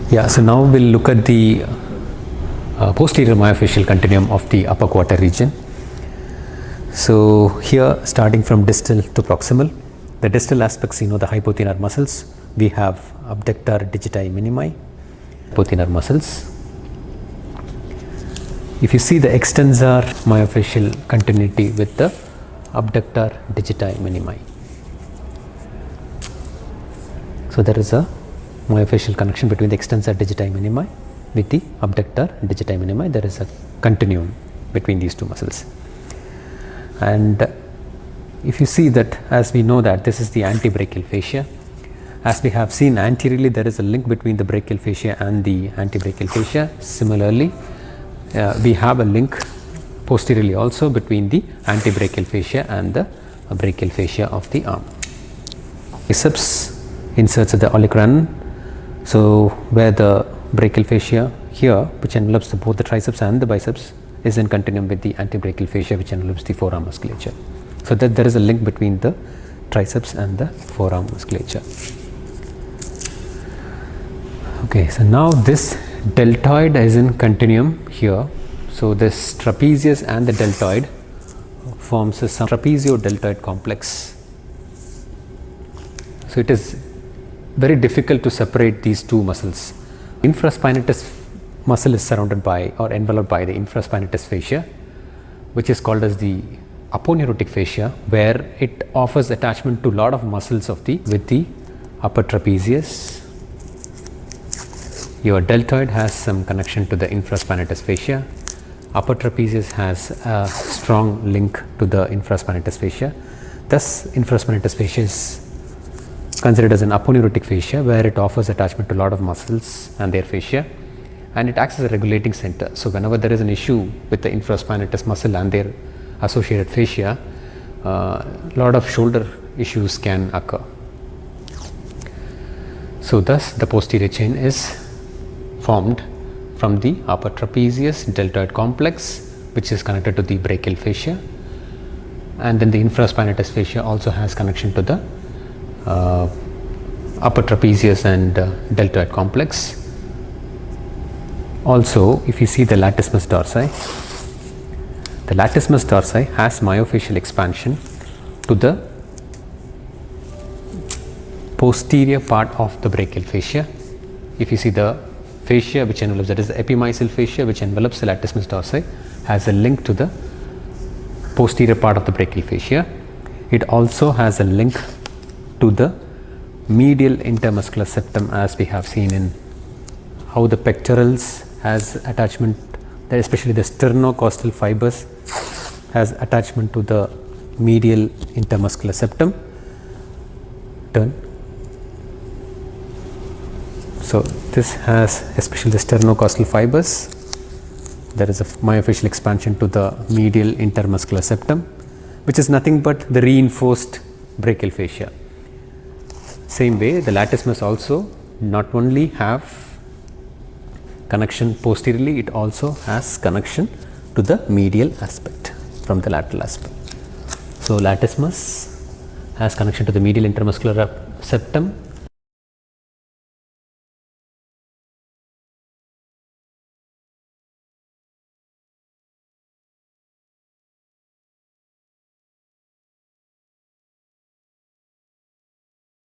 Yeah, so now we'll look at the posterior myofascial continuum of the upper quarter region. So here, starting from distal to proximal, the distal aspects, the hypothenar muscles, we have abductor digiti minimi, hypothenar muscles. If you see the extensor myofascial continuity with the abductor digiti minimi. So there is a myofascial connection between the extensor digiti minimi with the abductor digiti minimi. There is a continuum between these two muscles. And if you see that, as we know that this is the antebrachial fascia, as we have seen anteriorly, there is a link between the brachial fascia and the antebrachial fascia. Similarly, we have a link posteriorly also between the antebrachial fascia and the brachial fascia of the arm. Biceps inserts at the olecranon. So where the brachial fascia here, which envelops both the triceps and the biceps, is in continuum with the antebrachial fascia, which envelops the forearm musculature. So that there is a link between the triceps and the forearm musculature. Okay, so now this deltoid is in continuum here. So this trapezius and the deltoid forms a trapezio-deltoid complex. So it is very difficult to separate these two muscles. Infraspinatus muscle is surrounded by or enveloped by the infraspinatus fascia, which is called as the aponeurotic fascia, where it offers attachment to a lot of muscles of with the upper trapezius. Your deltoid has some connection to the infraspinatus fascia. Upper trapezius has a strong link to the infraspinatus fascia. Thus, infraspinatus fascia is considered as an aponeurotic fascia, where it offers attachment to a lot of muscles and their fascia, and it acts as a regulating center. So whenever there is an issue with the infraspinatus muscle and their associated fascia, a lot of shoulder issues can occur. So thus the posterior chain is formed from the upper trapezius deltoid complex, which is connected to the brachial fascia, and then the infraspinatus fascia also has connection to the upper trapezius and deltoid complex. Also, if you see the latissimus dorsi, the latissimus dorsi has myofascial expansion to the posterior part of the brachial fascia. If you see the fascia which envelops, that is the epimyseal fascia which envelops the latissimus dorsi, has a link to the posterior part of the brachial fascia. It also has a link to the medial intermuscular septum, as we have seen in how the pectorals has attachment, especially the sternocostal fibers has attachment to the medial intermuscular septum. Turn. So this has especially the sternocostal fibers. There is a myofascial expansion to the medial intermuscular septum, which is nothing but the reinforced brachial fascia. Same way, the latissimus also not only have connection posteriorly, it also has connection to the medial aspect from the lateral aspect. So latissimus has connection to the medial intermuscular septum,